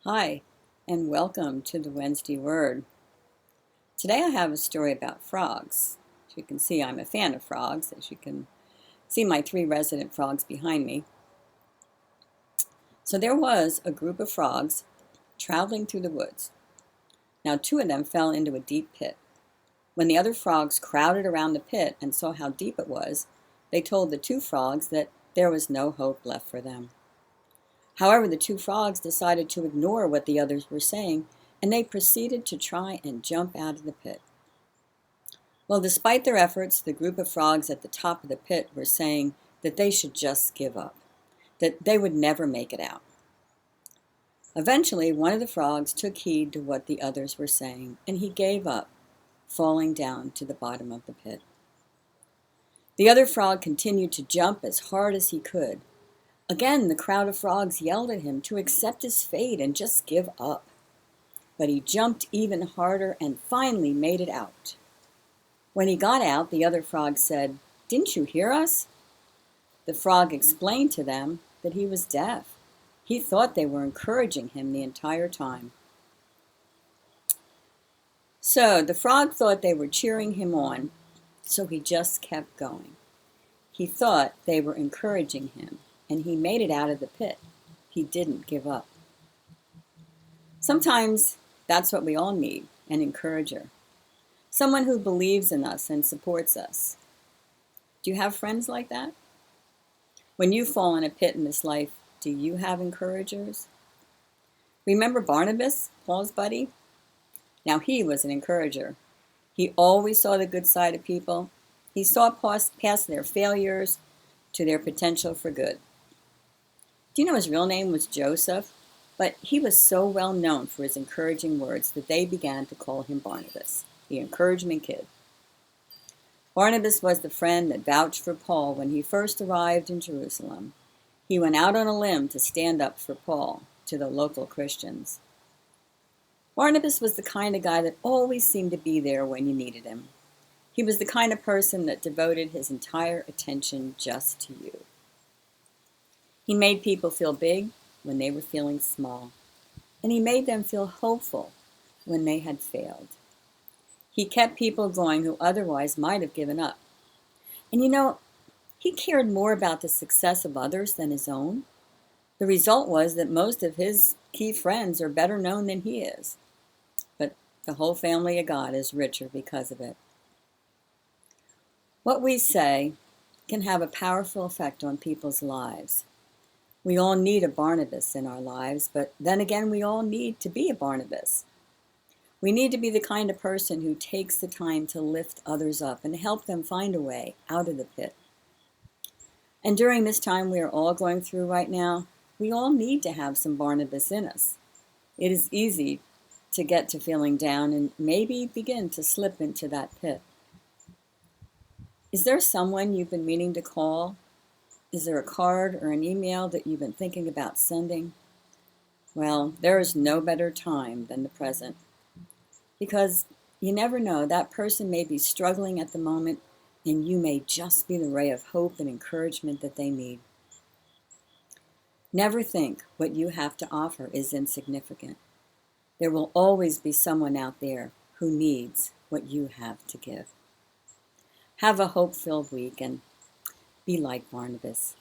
Hi, and welcome to the Wednesday Word. Today I have a story about frogs. As you can see, I'm a fan of frogs. As you can see my 3 resident frogs behind me. So there was a group of frogs traveling through the woods. Now 2 of them fell into a deep pit. When the other frogs crowded around the pit and saw how deep it was, they told the 2 frogs that there was no hope left for them. However, the 2 frogs decided to ignore what the others were saying, and they proceeded to try and jump out of the pit. Well, despite their efforts, the group of frogs at the top of the pit were saying that they should just give up, that they would never make it out. Eventually, one of the frogs took heed to what the others were saying, and he gave up, falling down to the bottom of the pit. The other frog continued to jump as hard as he could. Again, the crowd of frogs yelled at him to accept his fate and just give up. But he jumped even harder and finally made it out. When he got out, the other frog said, "Didn't you hear us?" The frog explained to them that he was deaf. He thought they were encouraging him the entire time. So the frog thought they were cheering him on, so he just kept going. He thought they were encouraging him, and he made it out of the pit. He didn't give up. Sometimes that's what we all need, an encourager. Someone who believes in us and supports us. Do you have friends like that? When you fall in a pit in this life, do you have encouragers? Remember Barnabas, Paul's buddy? Now he was an encourager. He always saw the good side of people. He saw past their failures to their potential for good. Do you know his real name was Joseph? But he was so well known for his encouraging words that they began to call him Barnabas, the encouragement kid. Barnabas was the friend that vouched for Paul when he first arrived in Jerusalem. He went out on a limb to stand up for Paul to the local Christians. Barnabas was the kind of guy that always seemed to be there when you needed him. He was the kind of person that devoted his entire attention just to you. He made people feel big when they were feeling small, and he made them feel hopeful when they had failed. He kept people going who otherwise might have given up. And he cared more about the success of others than his own. The result was that most of his key friends are better known than he is. But the whole family of God is richer because of it. What we say can have a powerful effect on people's lives. We all need a Barnabas in our lives, but then again, we all need to be a Barnabas. We need to be the kind of person who takes the time to lift others up and help them find a way out of the pit. And during this time we are all going through right now, we all need to have some Barnabas in us. It is easy to get to feeling down and maybe begin to slip into that pit. Is there someone you've been meaning to call? Is there a card or an email that you've been thinking about sending? Well, there is no better time than the present. Because you never know, that person may be struggling at the moment, and you may just be the ray of hope and encouragement that they need. Never think what you have to offer is insignificant. There will always be someone out there who needs what you have to give. Have a hope-filled week and be like Barnabas.